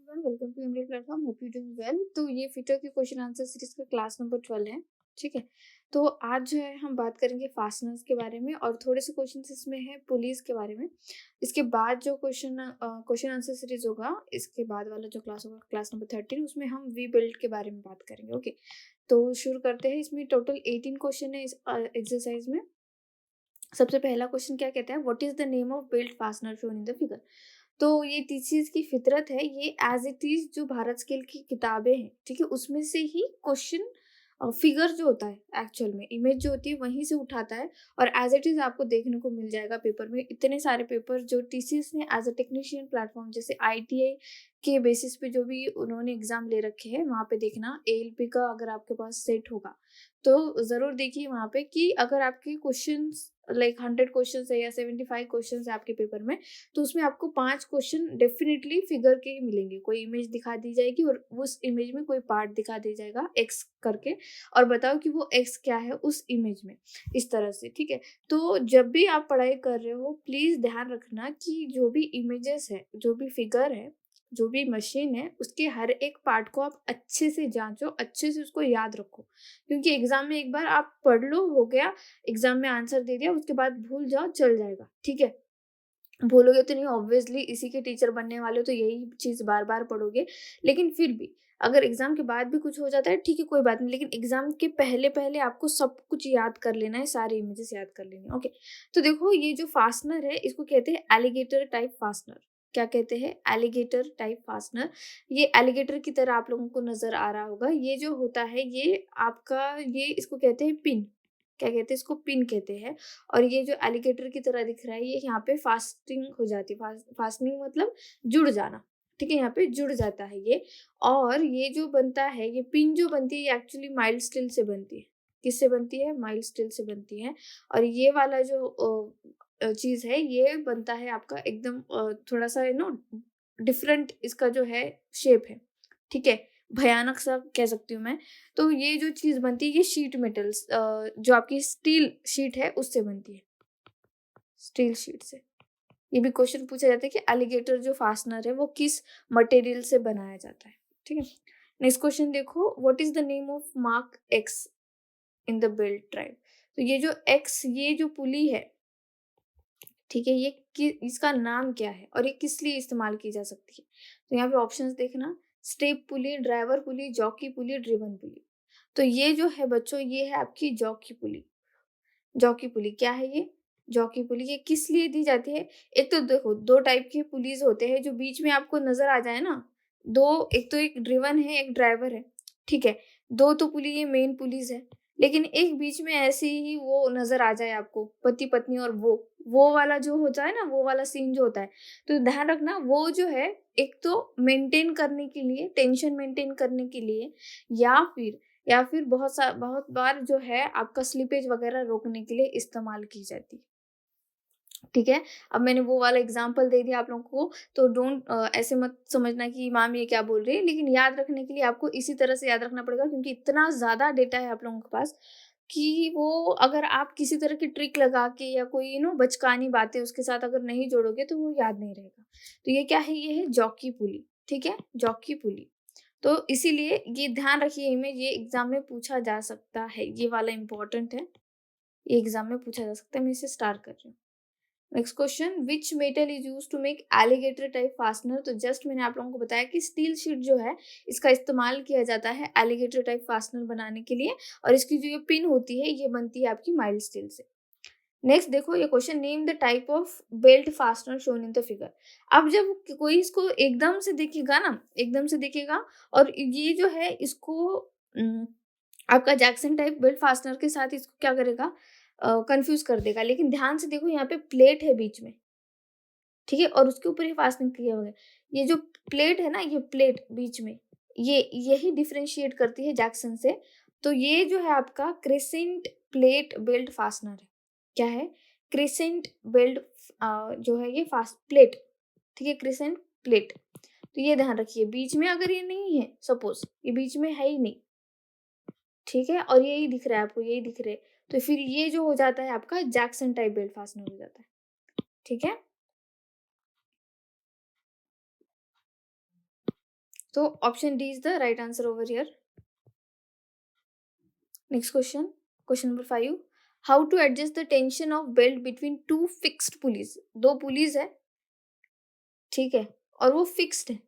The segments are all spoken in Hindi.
एवरीवन, वेलकम टू एमरी platform. Hope you doing well. तो ये फिटर की क्वेश्चन आंसर सीरीज का क्लास नंबर 12 है। ठीक है, तो आज जो है हम बात करेंगे फास्टनर्स के बारे में और थोड़े से क्वेश्चन इसमें है पुलिस के बारे में। इसके बाद जो क्वेश्चन आंसर सीरीज होगा, इसके बाद वाला जो क्लास होगा क्लास नंबर 13, उसमें हम वी बिल्ड के बारे में बात करेंगे। ओके, तो शुरू करते हैं। इसमें टोटल 18 क्वेश्चन है इस एक्सरसाइज में। सबसे पहला क्वेश्चन क्या कहता है, what is the name of built fastener shown in the figure. तो ये चीज की फितरत है, ये एज इट इज जो भारत स्केल की किताबें हैं, ठीक है, उसमें से ही क्वेश्चन फिगर जो होता है, एक्चुअल में इमेज जो होती है वहीं से उठाता है और एज इट इज आपको देखने को मिल जाएगा पेपर में। इतने सारे पेपर जो टीसीएस ने एज अ टेक्नीशियन प्लेटफॉर्म, जैसे आईटीआई के बेसिस पे जो भी उन्होंने एग्जाम ले रखे हैं, वहाँ पे देखना एएलपी का अगर आपके पास सेट होगा तो जरूर देखिए वहाँ पे कि अगर आपके क्वेश्चन लाइक 100 क्वेश्चन है या 75 क्वेश्चन है आपके पेपर में, तो उसमें आपको 5 क्वेश्चन डेफिनेटली फिगर के ही मिलेंगे। कोई इमेज दिखा दी जाएगी और उस इमेज में कोई पार्ट दिखा दिया जाएगा एक्स करके, और बताओ कि वो एक्स क्या है उस इमेज में, इस तरह से। ठीक है, तो जब भी आप पढ़ाई कर रहे हो प्लीज ध्यान रखना कि जो भी इमेजेस है, जो भी फिगर है, जो भी मशीन है, उसके हर एक पार्ट को आप अच्छे से जांचो, अच्छे से उसको याद रखो। क्योंकि एग्जाम में एक बार आप पढ़ लो, हो गया, एग्जाम में आंसर दे दिया, उसके बाद भूल जाओ, चल जाएगा। ठीक है, भूलोगे तो नहीं, ऑब्वियसली इसी के टीचर बनने वाले हो तो यही चीज बार बार पढ़ोगे। लेकिन फिर भी अगर एग्जाम के बाद भी कुछ हो जाता है, ठीक है, कोई बात नहीं, लेकिन एग्जाम के पहले पहले आपको सब कुछ याद कर लेना है, सारे इमेजेस याद कर लेने हैं। ओके, तो देखो ये जो फास्टनर है इसको कहते हैं एलिगेटर टाइप फास्टनर। क्या कहते हैं? Alligator type fastener. ये एलिगेटर की तरह आप लोगों को नजर आ रहा होगा। ये जो होता है ये आपका, ये इसको कहते हैं पिन। क्या कहते हैं इसको? पिन कहते हैं। और ये जो एलिगेटर की तरह दिख रहा है, ये यहाँ पे फास्टिंग हो जाती है। फास्टनिंग मतलब जुड़ जाना। ठीक है, यहाँ पे जुड़ जाता है ये। और ये जो बनता है, ये पिन जो बनती है, ये एक्चुअली माइल्ड स्टील से बनती है। किससे बनती है? माइल्ड स्टील से बनती है। और ये वाला जो चीज है, ये बनता है आपका एकदम थोड़ा सा डिफरेंट, इसका जो है शेप है। ठीक है, भयानक सा कह सकती हूँ मैं। तो ये जो चीज बनती है, ये शीट मेटल्स, जो आपकी स्टील शीट है उससे बनती है, स्टील शीट से। ये भी क्वेश्चन पूछा जाता है कि एलिगेटर जो फास्टनर है वो किस मटेरियल से बनाया जाता है। ठीक है, नेक्स्ट क्वेश्चन देखो, what is the name of mark x in the belt tribe. तो ये जो एक्स, ये जो पुली है, ठीक है, इसका नाम क्या है और ये किस लिए इस्तेमाल की जा सकती है। तो यहाँ पे ऑप्शंस देखना, स्टेप पुली, ड्राइवर पुली, जॉकी पुली, ड्रिवन पुली। तो ये जो है बच्चों, ये है आपकी जॉकी पुली। जॉकी पुली क्या है ये? जॉकी पुली ये किस लिए दी जाती है? एक तो देखो, दो टाइप के पुलीज होते हैं जो बीच में आपको नजर आ जाए ना। दो, एक तो एक ड्रिवन है, एक ड्राइवर है। ठीक है, दो तो पुली ये मेन पुलिस है, लेकिन एक बीच में ऐसे ही वो नजर आ जाए आपको, पति पत्नी, और वो वाला जो होता है ना, वो वाला सीन जो होता है, तो ध्यान रखना वो जो है, एक तो मेंटेन करने के लिए, टेंशन मेंटेन करने के लिए, या फिर बहुत बार जो है आपका स्लीपेज वगैरह रोकने के लिए इस्तेमाल की जाती है। ठीक है, अब मैंने वो वाला एग्जांपल दे दिया आप लोगों को, तो डोंट ऐसे मत समझना कि मैम ये क्या बोल रही है, लेकिन याद रखने के लिए आपको इसी तरह से याद रखना पड़ेगा, क्योंकि इतना ज़्यादा डेटा है आप लोगों के पास कि वो अगर आप किसी तरह की ट्रिक लगा के या कोई बचकानी बातें उसके साथ अगर नहीं जोड़ोगे तो वो याद नहीं रहेगा। तो ये क्या है? ये है जॉकी पुली। ठीक है, जॉकी पुली। तो इसीलिए ये ध्यान रखिए, इमेज ये एग्जाम में पूछा जा सकता है, ये वाला इंपॉर्टेंट है, ये एग्जाम में पूछा जा सकता है। मैं इसे स्टार कर रही हूँ। Next question, which metal is use to make alligator type fastener. तो जस्ट मैंने आप लोगों को बताया कि स्टील शीट जो है, इसका इस्तेमाल किया जाता है एलिगेटर टाइप फास्टनर बनाने के लिए, और इसकी जो ये पिन होती है, ये बनती है आपकी माइल्ड स्टील से। नेक्स्ट देखो ये question, name the type of belt fastener shown in the figure. अब जब कोई इसको एकदम से देखेगा ना, एकदम से देखेगा, और ये जो है इसको आपका जैक्सन टाइप बेल्ट फास्टनर के साथ इसको क्या करेगा, कंफ्यूज कर देगा। लेकिन ध्यान से देखो, यहाँ पे प्लेट है बीच में, ठीक है, और उसके ऊपर ही फास्टनिंग किया हुआ है। ये जो प्लेट है ना, ये प्लेट बीच में, ये यही डिफरेंशिएट करती है जैक्सन से। तो ये जो है आपका क्रेसेंट प्लेट बेल्ट फास्टनर है। क्या है? क्रेसेंट बेल्ट, जो है ये फास्ट प्लेट। ठीक है, क्रेसेंट प्लेट। तो ये ध्यान रखिए, बीच में अगर ये नहीं है, सपोज ये बीच में है ही नहीं, ठीक है, और यही दिख रहा है आपको, यही दिख रहा है, तो फिर ये जो हो जाता है आपका जैक्सन टाइप बेल्ट फास्टनर हो जाता है। ठीक है, तो option D is the right answer over here. Next question, question number 5. How to adjust the tension of belt between two fixed pulleys. दो पुलीज है, ठीक है, और वो फिक्स्ड है.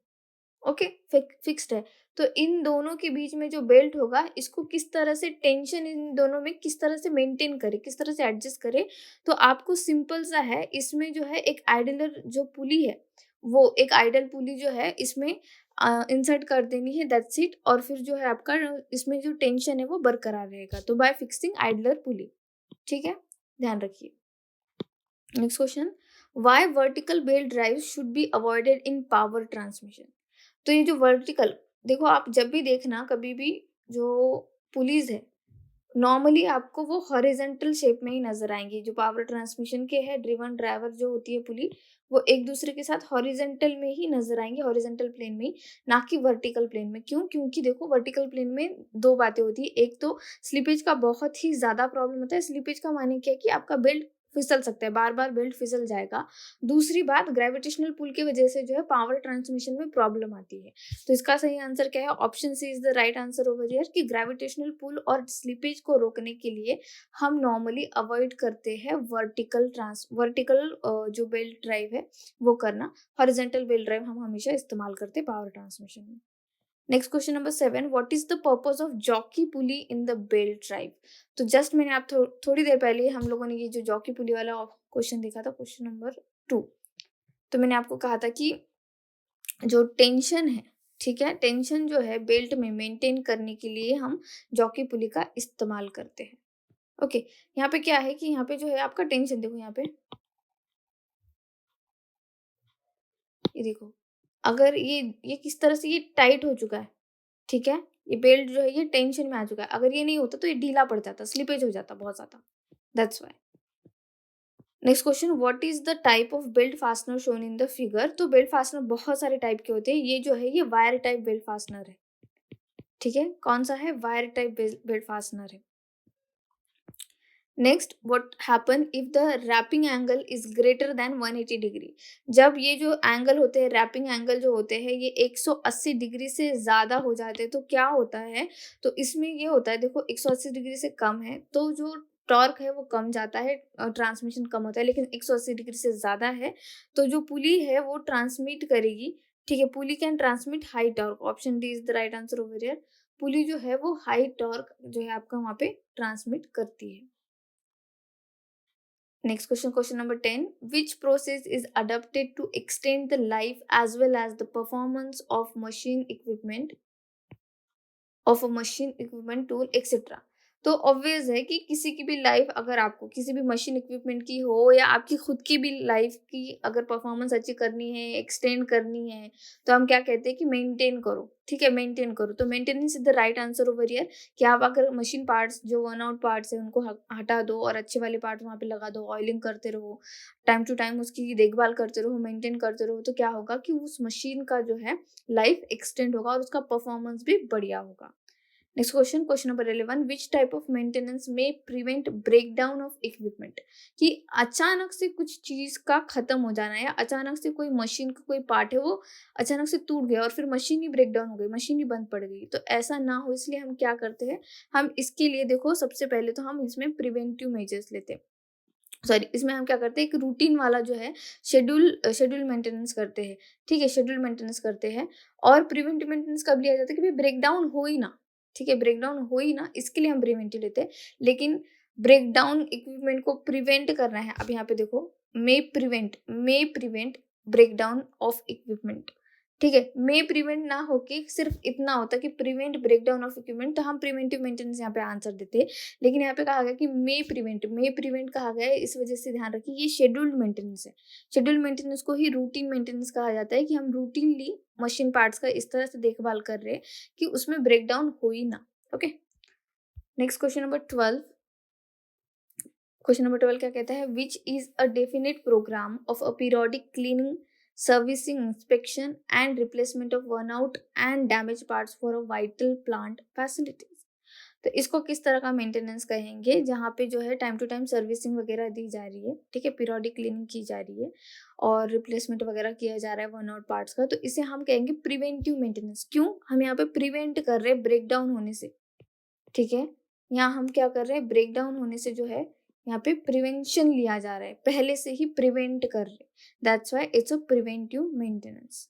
ओके, फिक्स्ड है. तो इन दोनों के बीच में जो बेल्ट होगा, इसको किस तरह से टेंशन इन दोनों में किस तरह से मेंटेन करे, किस तरह से एडजस्ट करे. तो आपको सिंपल सा है, इसमें जो है एक आइडलर जो पुली है, वो एक आइडल पुली जो है इसमें इंसर्ट कर देनी है, दैट्स इट. और फिर जो है आपका इसमें जो टेंशन है वो बरकरार रहेगा. तो बाय फिक्सिंग आइडलर पुली, ठीक है, ध्यान रखिए. Next question, why vertical belt drive should be avoided in power transmission. तो ये जो वर्टिकल, देखो आप जब भी देखना कभी भी जो पुलीज है, नॉर्मली आपको वो हॉरिजेंटल शेप में ही नजर आएंगी. जो पावर ट्रांसमिशन के है ड्रिवन ड्राइवर जो होती है पुली, वो एक दूसरे के साथ हॉरिजेंटल में ही नजर आएंगे, हॉरिजेंटल प्लेन में ही, ना कि वर्टिकल प्लेन में. क्यों? क्योंकि देखो वर्टिकल प्लेन में दो बातें होती है. एक तो स्लीपेज का बहुत ही ज्यादा प्रॉब्लम होता है. स्लीपेज का माने क्या है कि आपका बेल्ट फिसल सकता है, बार बार बेल्ट फिसल जाएगा. दूसरी बात, ग्रेविटेशनल पुल की वजह से जो है पावर ट्रांसमिशन में प्रॉब्लम आती है. तो इसका सही आंसर क्या है? Option C is the right answer over here, कि ग्रेविटेशनल पुल और स्लीपेज को रोकने के लिए हम नॉर्मली अवॉइड करते हैं वर्टिकल जो बेल्ट ड्राइव है वो करना. हॉरिजेंटल बेल्ट ड्राइव हम हमेशा इस्तेमाल करते हैं पावर ट्रांसमिशन में. Next question number 7, what is the purpose of jockey pulley in the belt drive. तो जस्ट मैंने आप थोड़ी देर पहले हम लोगों ने ये जो जॉकी पुली वाला क्वेश्चन देखा था, क्वेश्चन नंबर 2. तो मैंने आपको कहा था कि जो टेंशन है, ठीक है, टेंशन जो है बेल्ट में मेंटेन करने के लिए हम जॉकी पुली का इस्तेमाल करते हैं. ओके, यहाँ पे क्या है कि यहाँ पे जो है आपका टेंशन, देखो यहाँ पे ये देखो, अगर ये किस तरह से ये टाइट हो चुका है, ठीक है, ये बेल्ट जो है ये टेंशन में आ चुका है. अगर ये नहीं होता तो ये ढीला पड़ जाता, स्लिपेज हो जाता बहुत ज्यादा, that's why. Next question, what is the type of belt fastener shown in the figure. तो बेल्ट फास्टनर बहुत सारे टाइप के होते हैं. ये जो है ये वायर टाइप बेल्ट फास्टनर है, ठीक है. कौन सा है? वायर टाइप बेल्ट फास्टनर है. Next, what happen if the wrapping angle is greater than 180 degree. जब ये जो एंगल होते हैं, रैपिंग एंगल जो होते हैं, ये 180 डिग्री से ज्यादा हो जाते हैं तो क्या होता है? तो इसमें ये होता है, देखो 180 डिग्री से कम है तो जो टॉर्क है वो कम जाता है, ट्रांसमिशन कम होता है. लेकिन 180 डिग्री से ज्यादा है तो जो पुली है वो ट्रांसमिट करेगी, ठीक है. Pulley can transmit high torque. Option D is the right answer over here. Pulley जो है वो हाई टॉर्क जो है आपका वहां पे ट्रांसमिट करती है. Next question, question number 10. Which process is adapted to extend the life as well as the performance of machine equipment tool etc. तो ऑब्वियस है कि किसी की भी लाइफ, अगर आपको किसी भी मशीन इक्विपमेंट की हो या आपकी खुद की भी लाइफ की अगर परफॉर्मेंस अच्छी करनी है, एक्सटेंड करनी है, तो हम क्या कहते हैं कि मेंटेन करो, ठीक है, मेंटेन करो. तो maintenance is the right answer over here. कि आप अगर मशीन पार्ट्स जो वर्न आउट पार्ट्स है उनको हटा दो और अच्छे वाले पार्ट्स वहाँ पे लगा दो, ऑयलिंग करते रहो, टाइम टू टाइम उसकी देखभाल करते रहो, मेंटेन करते रहो, तो क्या होगा कि उस मशीन का जो है लाइफ एक्सटेंड होगा और उसका परफॉर्मेंस भी बढ़िया होगा. Next question, question number 11. Which type of maintenance में prevent break down of equipment. कि अचानक से कुछ चीज का खत्म हो जाना या अचानक से कोई मशीन का कोई पार्ट है वो अचानक से टूट गया और फिर मशीन ही ब्रेक डाउन हो गई, मशीन ही बंद पड़ गई, तो ऐसा ना हो इसलिए हम क्या करते हैं, हम इसके लिए देखो सबसे पहले तो हम इसमें प्रिवेंटिव मेजर्स लेते हैं. सॉरी, इसमें हम क्या करते हैं, एक रूटीन वाला जो है शेड्यूल मेंटेनेंस करते हैं, ठीक है, शेड्यूल मेंटेनेंस करते हैं. और प्रिवेंटिव मेंटेनेंस कब लिया जाता है कि भाई ब्रेक डाउन हो ही ना, ठीक है, ब्रेक डाउन हो ही ना, इसके लिए हम प्रिवेंटिव लेते हैं. लेकिन ब्रेक डाउन इक्विपमेंट को प्रिवेंट करना है, अब यहाँ पे देखो, may prevent break down of equipment, ठीक है. मे प्रिवेंट ना होके सिर्फ इतना होता कि prevent break down of equipment, तो हम प्रिवेंटिव मेंटेनेंस यहाँ पे आंसर देते हैं. लेकिन यहाँ पे कहा गया कि मे प्रिवेंट कहा गया है, इस वजह से ध्यान रखिए ये शेड्यूल्ड मेंटेनेंस है. शेड्यूल्ड मेंटेनेंस को ही रूटीन मेंटेनेंस कहा जाता है, कि हम रूटीनली मशीन पार्ट्स का इस तरह से देखभाल कर रहे हैं कि उसमें ब्रेक डाउन हो ही ना. Okay, next question number 12. Question number 12 क्या कहता है, which is a definite programme of a periodic cleaning, servicing, inspection and replacement of worn out and damage parts for a vital plant facilities. तो इसको किस तरह का मेंटेनेंस कहेंगे, जहाँ पे जो है टाइम टू टाइम सर्विसिंग वगैरह दी जा रही है, ठीक है, पीरियोडिक क्लीनिंग की जा रही है और रिप्लेसमेंट वगैरह किया जा रहा है वर्न आउट पार्ट्स का, तो इसे हम कहेंगे प्रिवेंटिव मेंटेनेंस। क्यों? हम यहाँ पे प्रिवेंट कर रहे हैं ब्रेक डाउन होने से, ठीक है। यहाँ हम क्या कर रहे हैं, ब्रेक डाउन होने से जो है यहाँ पे प्रिवेंशन लिया जा रहा है, पहले से ही प्रिवेंट कर रहे हैं, that's why it's a preventive maintenance.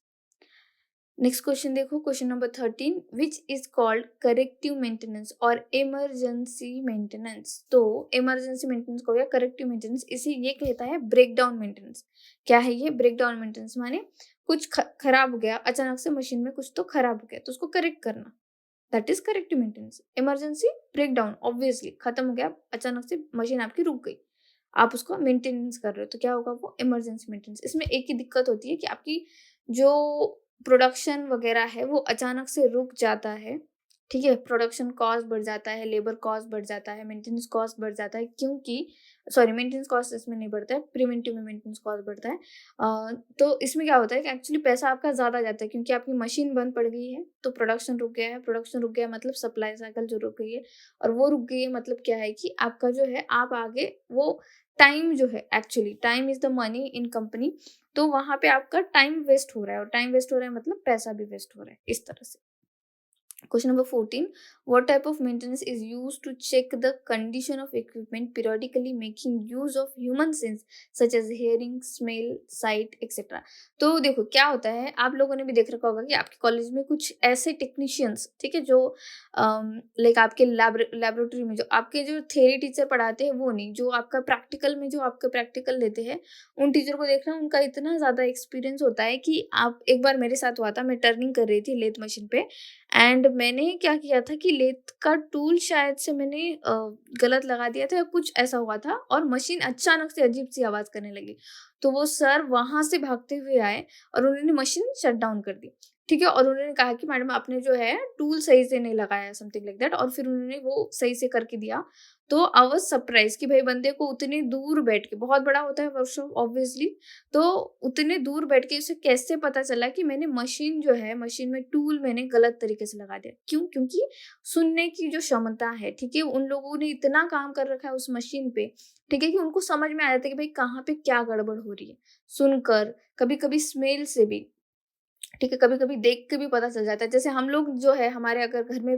Next question देखो, question number 13, which is called corrective maintenance और इमरजेंसी मेंटेनेंस। तो इमरजेंसी मेंटेनेंस को या करेक्टिव मेंटेनेंस, इसे ये कहता है ब्रेक डाउन मेंटेनेंस। क्या है ये ब्रेक डाउन मेंटेनेंस? माने कुछ खराब हो गया अचानक से, मशीन में कुछ तो खराब हो गया तो उसको करेक्ट करना, that is corrective maintenance. Emergency brake down, obviously खत्म हो गया अचानक से, मशीन आपकी रुक गई, आप उसको मेंटेनेंस कर रहे हो तो क्या होगा, वो इमरजेंसी मेंटेनेंस। इसमें एक ही दिक्कत होती है कि आपकी जो प्रोडक्शन वगैरह है वो अचानक से रुक जाता है, ठीक है, प्रोडक्शन कॉस्ट बढ़ जाता है, लेबर कॉस्ट बढ़ जाता है, मेंटेनेंस कॉस्ट बढ़ जाता है, क्योंकि सॉरी मेंटेनेंस कॉस्ट इसमें नहीं बढ़ता है, प्रिवेंटिव में मेंटेनेंस कॉस्ट बढ़ता है। तो इसमें क्या होता है कि एक्चुअली पैसा आपका ज़्यादा जाता है, क्योंकि आपकी मशीन बंद पड़ गई है तो प्रोडक्शन रुक गया है, प्रोडक्शन रुक गया मतलब सप्लाई साइकिल जो रुक गई है, और वो रुक गई है मतलब क्या है कि आपका जो है आप आगे वो टाइम जो है, actually time is the money in company, तो वहाँ पे आपका टाइम वेस्ट हो रहा है, और टाइम वेस्ट हो रहा है मतलब पैसा भी वेस्ट हो रहा है, इस तरह से। Question number 14, what type of maintenance is used to check the condition of equipment periodically making use of human sense such as hearing, smell, sight, etc. तो देखो क्या होता है, आप लोगों ने भी देख रखा होगा कि आपके कॉलेज में कुछ ऐसे टेक्नीशियंस, ठीक है, जो लाइक आपके लैबोरेटरी में जो आपके जो थ्योरी टीचर पढ़ाते हैं वो नहीं, जो आपका प्रैक्टिकल में जो आपका प्रैक्टिकल लेते हैं उन टीचर को देखना, उनका इतना ज़्यादा एक्सपीरियंस होता है कि आप, एक बार मेरे साथ हुआ था, मैं टर्निंग कर रही थी लेथ मशीन पे, एंड मैंने क्या किया था कि लेथ का टूल शायद से मैंने गलत लगा दिया था या कुछ ऐसा हुआ था, और मशीन अचानक से अजीब सी आवाज़ करने लगी। तो वो सर वहाँ से भागते हुए आए और उन्होंने मशीन शट डाउन कर दी, ठीक है, और उन्होंने कहा कि मैडम आपने जो है टूल सही से नहीं लगाया, समथिंग लाइक दैट, और फिर उन्होंने वो सही से करके दिया। तो आई वाज़ सरप्राइज़ कि भाई बंदे को उतनी दूर बैठ के, बहुत बड़ा होता है वर्कशॉप ऑब्वियसली, तो उतने दूर बैठ के उसे कैसे पता चला कि मैंने मशीन जो है, मशीन में टूल मैंने गलत तरीके से लगा दिया। क्यों? क्योंकि सुनने की जो क्षमता है, ठीक है, उन लोगों ने इतना काम कर रखा है उस मशीन पे, ठीक है, कि उनको समझ में आ जाता है कि भाई कहाँ पे क्या गड़बड़ हो रही है, सुनकर, कभी-कभी स्मेल से भी, ठीक है, कभी-कभी देख के भी पता चल जाता है। जैसे हम लोग जो है, हमारे अगर घर में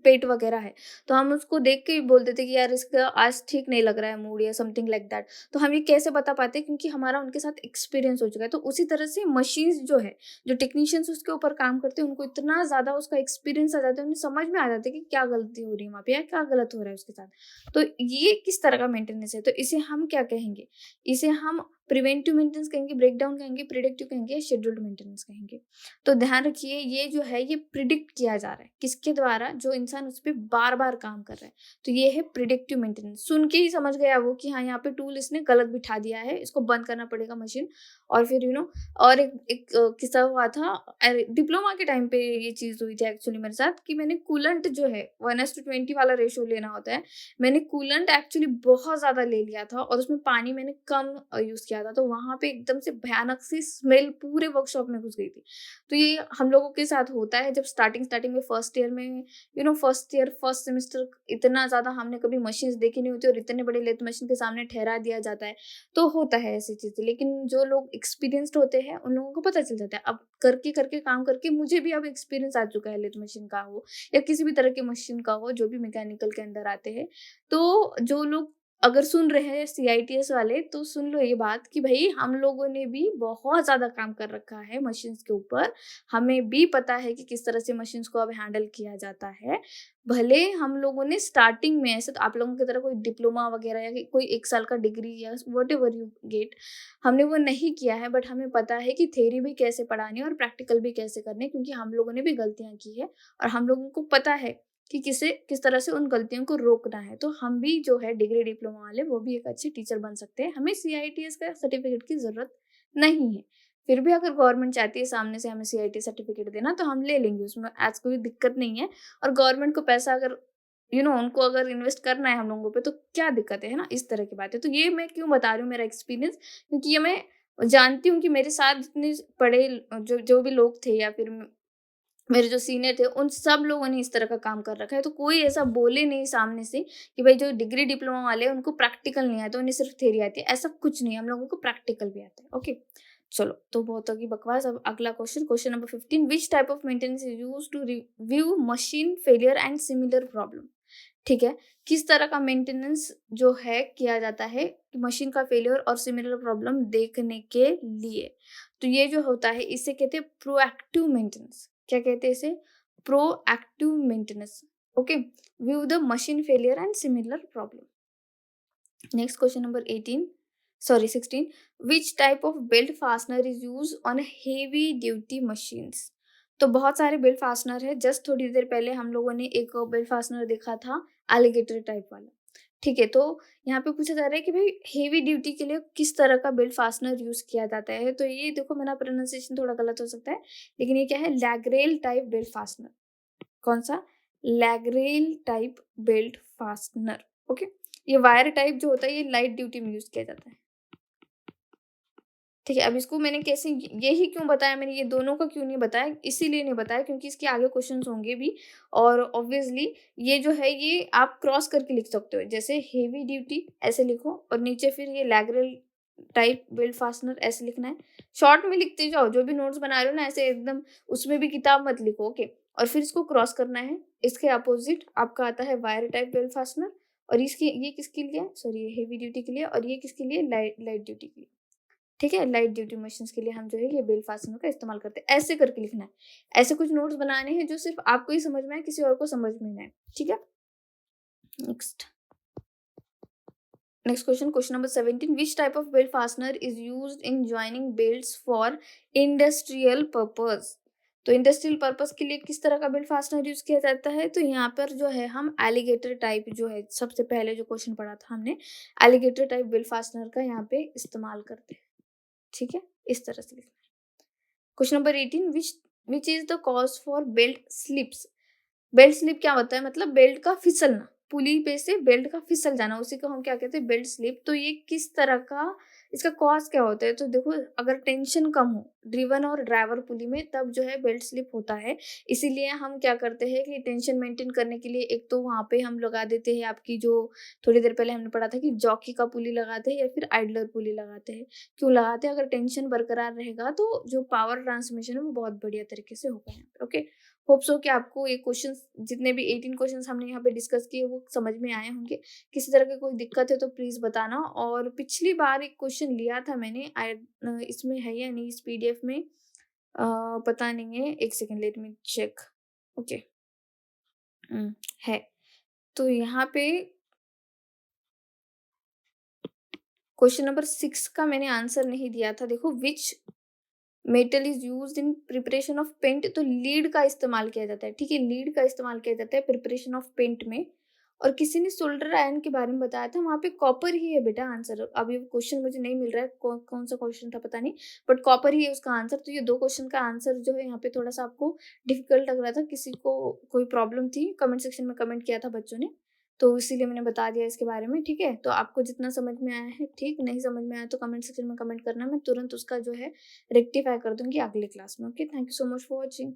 पेट वगैरह है, तो हम उसको देख के ही बोल देते हैं कि यार इसका आज ठीक नहीं लग रहा है मूड, या समथिंग लाइक दैट। तो हम ये कैसे बता पाते हैं? क्योंकि हमारा उनके साथ एक्सपीरियंस हो चुका है। तो उसी तरह से मशीन्स जो है, जो टेक्नीशियंस उसके ऊपर काम करते हैं, उनको इतना ज़्यादा उसका एक्सपीरियंस आ जाता है, उन्हें समझ में आ जाता है कि क्या गलती हो रही है वहाँ पे या क्या गलत हो रहा है उसके साथ। तो ये किस तरह का मेंटेनेंस है? तो इसे हम क्या कहेंगे? इसे हम प्रिवेंटिव मेंटेनेंस कहेंगे, ब्रेकडाउन कहेंगे, प्रिडिक्टिव कहेंगे, या शेड्यूल्ड मेंटेनेंस कहेंगे। तो ध्यान रखिए, ये जो है ये प्रिडिक्ट किया जा रहा है, किसके द्वारा? जो इंसान उस पे बार-बार काम कर रहा है। तो ये है प्रिडिक्टिव मेंटेनेंस। सुन के ही समझ गया वो कि हाँ, यहाँ पे टूल इसने गलत बिठा दिया है, इसको बंद करना पड़ेगा मशीन। और फिर और एक एक किस्सा हुआ था, डिप्लोमा के टाइम पे ये चीज़ हुई थी एक्चुअली मेरे साथ, कि मैंने कूलेंट जो है 1:20 वाला रेशियो लेना होता है। मैंने कूलेंट एक्चुअली बहुत ज़्यादा ले लिया था और उसमें पानी मैंने कम यूज़ किया था, तो वहाँ पे एकदम से भयानक सी स्मेल पूरे वर्कशॉप में घुस गई थी। तो ये हम लोगों के साथ होता है जब स्टार्टिंग में फर्स्ट ईयर में, फर्स्ट ईयर फर्स्ट सेमेस्टर, इतना ज़्यादा हमने कभी मशीन्स देखी नहीं होती और इतने बड़े लेथ मशीन के सामने ठहरा दिया जाता है, तो होता है ऐसी चीज़ें। लेकिन जो लोग एक्सपीरियंस्ड होते हैं उन लोगों को पता चल जाता है। अब करके करके काम करके मुझे भी अब एक्सपीरियंस आ चुका है, लेथ मशीन का हो या किसी भी तरह की मशीन का हो, जो भी मैकेनिकल के अंदर आते हैं। तो जो लोग अगर सुन रहे हैं सीआईटीएस वाले, तो सुन लो ये बात कि भई हम लोगों ने भी बहुत ज़्यादा काम कर रखा है मशीन्स के ऊपर। हमें भी पता है कि किस तरह से मशीन्स को अब हैंडल किया जाता है। भले हम लोगों ने स्टार्टिंग में, ऐसे तो आप लोगों की तरह कोई डिप्लोमा वगैरह या कोई 1 साल का डिग्री या व्हाटएवर यू गेट, हमने वो नहीं किया है, बट हमें पता है कि थ्योरी भी कैसे पढ़ानी है और प्रैक्टिकल भी कैसे करने हैं, क्योंकि हम लोगों ने भी गलतियाँ की है और हम लोगों को पता है कि किस तरह से उन गलतियों को रोकना है। तो हम भी जो है डिग्री डिप्लोमा वाले, वो भी एक अच्छे टीचर बन सकते हैं। हमें सीआईटीएस का सर्टिफिकेट की ज़रूरत नहीं है। फिर भी अगर गवर्नमेंट चाहती है सामने से हमें सीआईटी सर्टिफिकेट देना, तो हम ले लेंगे, उसमें आज कोई दिक्कत नहीं है। और गवर्नमेंट को पैसा अगर उनको अगर इन्वेस्ट करना है हम लोगों पे, तो क्या दिक्कत है ना? इस तरह की बात है। तो ये मैं क्यों बता रही हूँ मेरा एक्सपीरियंस, क्योंकि ये मैं जानती हूँ कि मेरे साथ जितने पढ़े जो जो भी लोग थे, या फिर मेरे जो सीनियर थे उन सब लोगों ने इस तरह का काम कर रखा है, तो कोई ऐसा बोले नहीं सामने से कि भाई जो डिग्री डिप्लोमा वाले हैं उनको प्रैक्टिकल नहीं आता, उन्हें सिर्फ थ्योरी आती है, ऐसा कुछ नहीं है, हम लोगों को प्रैक्टिकल भी आता है। ओके, चलो तो बहुत होगी बकवास। अब अगला question, question number 15, which type of maintenance is use to review machine failure and similar problem. ठीक है, किस तरह का मेंटेनेंस जो है किया जाता है मशीन का फेलियर और सिमिलर प्रॉब्लम देखने के लिए। तो ये जो होता है इसे कहते हैं प्रोएक्टिव मेंटेनेंस। क्या कहते हैं इसे? Proactive maintenance. Okay, view the machine failure and similar problem. Next question number 16, which type of belt fastener is use on heavy duty machines. तो बहुत सारे बेल्ट फास्टनर है, जस्ट थोड़ी देर पहले हम लोगों ने एक बेल्ट फास्टनर देखा था एलिगेटर टाइप वाला। ठीक है, तो यहाँ पे पूछा जा रहा है कि भाई हेवी ड्यूटी के लिए किस तरह का बेल्ट फास्टनर यूज किया जाता है। तो ये देखो, मेरा प्रोनाउंसिएशन थोड़ा गलत हो सकता है, लेकिन ये क्या है? लैग्रेल टाइप बेल्ट फास्टनर। कौन सा? लैग्रेल टाइप बेल्ट फास्टनर। ओके, ये वायर टाइप जो होता है ये लाइट ड्यूटी में यूज किया जाता है। ठीक है, अब इसको मैंने कैसे, यही क्यों बताया मैंने, ये दोनों का क्यों नहीं बताया, इसीलिए नहीं बताया क्योंकि इसके आगे क्वेश्चंस होंगे भी, और ऑब्वियसली ये जो है ये आप क्रॉस करके लिख सकते हो, जैसे हेवी ड्यूटी ऐसे लिखो और नीचे फिर ये लैग्रेल टाइप बेल्ट फास्टनर ऐसे लिखना है। शॉर्ट में लिखते जाओ, जो भी नोट्स बना रहे हो ना ऐसे एकदम, उसमें भी किताब मत लिखो। ओके, और फिर इसको क्रॉस करना है। इसके अपोजिट आपका आता है वायर टाइप बेल्ट फास्टनर, और इसकी ये किसके लिए? सॉरी, ये हेवी ड्यूटी के लिए, और ये किसके लिए? लाइट लाइट ड्यूटी के लिए। ठीक है, लाइट ड्यूटी मशीन्स के लिए हम जो है ये बेल्ट फास्टनर का इस्तेमाल करते हैं। ऐसे करके लिखना है। ऐसे कुछ नोट्स बनाने हैं जो सिर्फ आपको ही समझ में आए, किसी और को समझ में ना आए। ठीक है, next next question, question number 17, which type of belt fastener is used in joining belts for industrial purpose. तो इंडस्ट्रियल पर्पस के लिए किस तरह का बेल्ट फास्टनर यूज किया जाता है? तो यहाँ पर जो है हम एलिगेटर टाइप, जो है सबसे पहले जो क्वेश्चन पढ़ा था हमने, एलिगेटर टाइप बेल्ट फास्टनर का यहाँ पे इस्तेमाल करते हैं। ठीक है, इस तरह से लिखना है। Question number 18, which is the cause for belt slips. Belt slip क्या होता है? मतलब बेल्ट का फिसलना, पुली पे से बेल्ट का फिसल जाना, उसी को हम क्या कहते हैं? Belt slip. तो ये किस तरह का, इसका कॉज क्या होता है? तो देखो, अगर टेंशन कम हो ड्रिवन और ड्राइवर पुली में, तब जो है बेल्ट स्लिप होता है। इसीलिए हम क्या करते हैं कि टेंशन मेंटेन करने के लिए एक तो वहां पे हम लगा देते हैं आपकी, जो थोड़ी देर पहले हमने पढ़ा था कि जॉकी का पुली लगाते हैं या फिर आइडलर पुली लगाते हैं। क्यों लगाते हैं? अगर टेंशन बरकरार रहेगा तो जो पावर ट्रांसमिशन है वो बहुत बढ़िया तरीके से होगा यहाँ पे। ओके, होप सो कि आपको ये क्वेश्चंस, जितने भी 18 क्वेश्चंस हमने यहाँ पे डिस्कस किए, वो समझ में आए होंगे। किसी तरह की कोई दिक्कत है तो प्लीज बताना। और पिछली बार एक क्वेश्चन लिया था मैंने, इसमें है या नहीं इस पीडीएफ में, पता नहीं है, एक second, let me check. Okay, है। तो यहाँ पे क्वेश्चन नंबर 6 का मैंने आंसर नहीं दिया था। देखो, which metal is used in preparation of paint. तो लीड का इस्तेमाल किया जाता है। ठीक है, लीड का इस्तेमाल किया जाता है प्रिपरेशन ऑफ पेंट में। और किसी ने सोल्डर आयरन के बारे में बताया था, वहां पे कॉपर ही है बेटा आंसर। अभी क्वेश्चन मुझे नहीं मिल रहा है, कौन सा क्वेश्चन था पता नहीं, बट कॉपर ही है उसका आंसर। तो ये दो क्वेश्चन का आंसर जो है यहाँ पे थोड़ा सा आपको डिफिकल्ट लग रहा था, किसी को कोई प्रॉब्लम थी, कमेंट सेक्शन में कमेंट किया था बच्चों ने, तो इसीलिए मैंने बता दिया इसके बारे में। ठीक है, तो आपको जितना समझ में आया है ठीक, नहीं समझ में आया तो कमेंट सेक्शन में कमेंट करना, मैं तुरंत उसका जो है रेक्टिफाई कर दूंगी अगले क्लास में। Okay, thank you so much for watching.